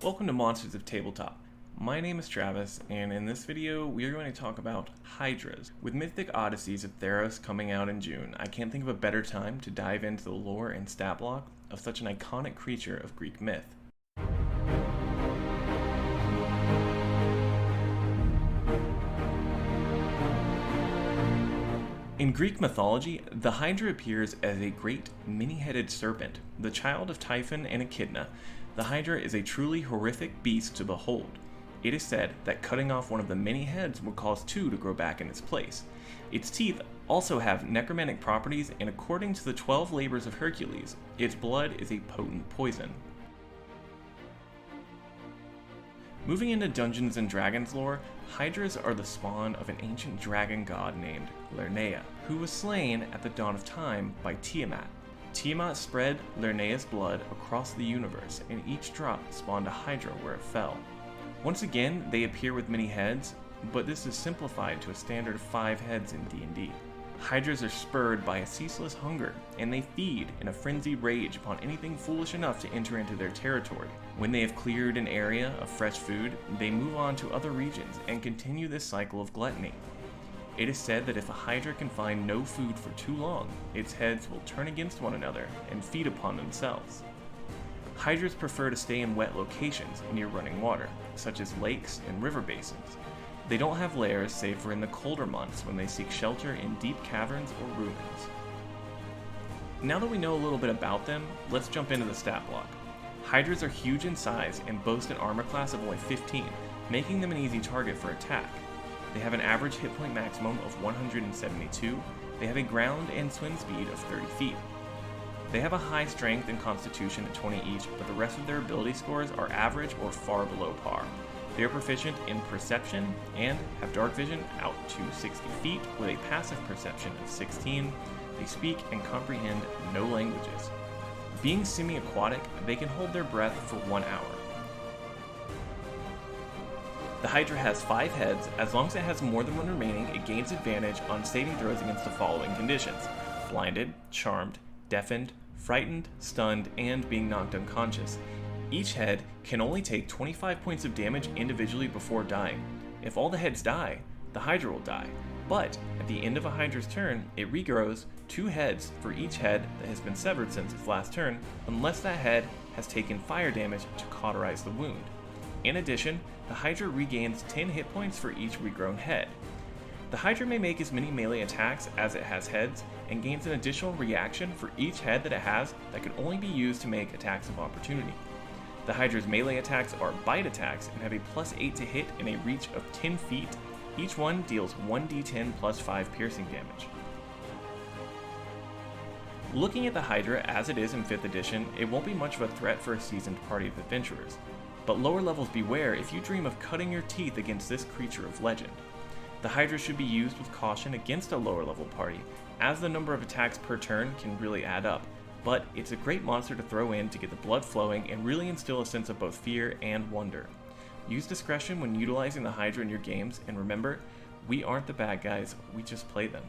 Welcome to Monsters of Tabletop. My name is Travis, and in this video we are going to talk about Hydras. With Mythic Odysseys of Theros coming out in June, I can't think of a better time to dive into the lore and stat block of such an iconic creature of Greek myth. In Greek mythology, the Hydra appears as a great many-headed serpent, the child of Typhon and Echidna. The Hydra is a truly horrific beast to behold. It is said that cutting off one of the many heads would cause two to grow back in its place. Its teeth also have necromantic properties, and according to the 12 labors of Hercules, its blood is a potent poison. Moving into Dungeons & Dragons lore, Hydras are the spawn of an ancient dragon god named Lernaea, who was slain at the dawn of time by Tiamat. Tiamat spread Lernaea's blood across the universe, and each drop spawned a Hydra where it fell. Once again, they appear with many heads, but this is simplified to a standard of 5 heads in D&D. Hydras are spurred by a ceaseless hunger, and they feed in a frenzied rage upon anything foolish enough to enter into their territory. When they have cleared an area of fresh food, they move on to other regions and continue this cycle of gluttony. It is said that if a Hydra can find no food for too long, its heads will turn against one another and feed upon themselves. Hydras prefer to stay in wet locations near running water, such as lakes and river basins. They don't have lairs save for in the colder months when they seek shelter in deep caverns or ruins. Now that we know a little bit about them, let's jump into the stat block. Hydras are huge in size and boast an armor class of only 15, making them an easy target for attack. They have an average hit point maximum of 172, they have a ground and swim speed of 30 feet. They have a high strength and constitution at 20 each, but the rest of their ability scores are average or far below par. They are proficient in perception and have dark vision out to 60 feet with a passive perception of 16. They speak and comprehend no languages. Being semi-aquatic, they can hold their breath for 1 hour. The Hydra has 5 heads. As long as it has more than one remaining, it gains advantage on saving throws against the following conditions: blinded, charmed, deafened, frightened, stunned, and being knocked unconscious. Each head can only take 25 points of damage individually before dying. If all the heads die, the Hydra will die. But at the end of a Hydra's turn, it regrows 2 heads for each head that has been severed since its last turn, unless that head has taken fire damage to cauterize the wound. In addition, the Hydra regains 10 hit points for each regrown head. The Hydra may make as many melee attacks as it has heads, and gains an additional reaction for each head that it has that can only be used to make attacks of opportunity. The Hydra's melee attacks are bite attacks and have a +8 to hit in a reach of 10 feet. Each one deals 1d10 plus 5 piercing damage. Looking at the Hydra as it is in 5th edition, it won't be much of a threat for a seasoned party of adventurers. But lower levels beware if you dream of cutting your teeth against this creature of legend. The Hydra should be used with caution against a lower level party, as the number of attacks per turn can really add up, but it's a great monster to throw in to get the blood flowing and really instill a sense of both fear and wonder. Use discretion when utilizing the Hydra in your games, and remember, we aren't the bad guys, we just play them.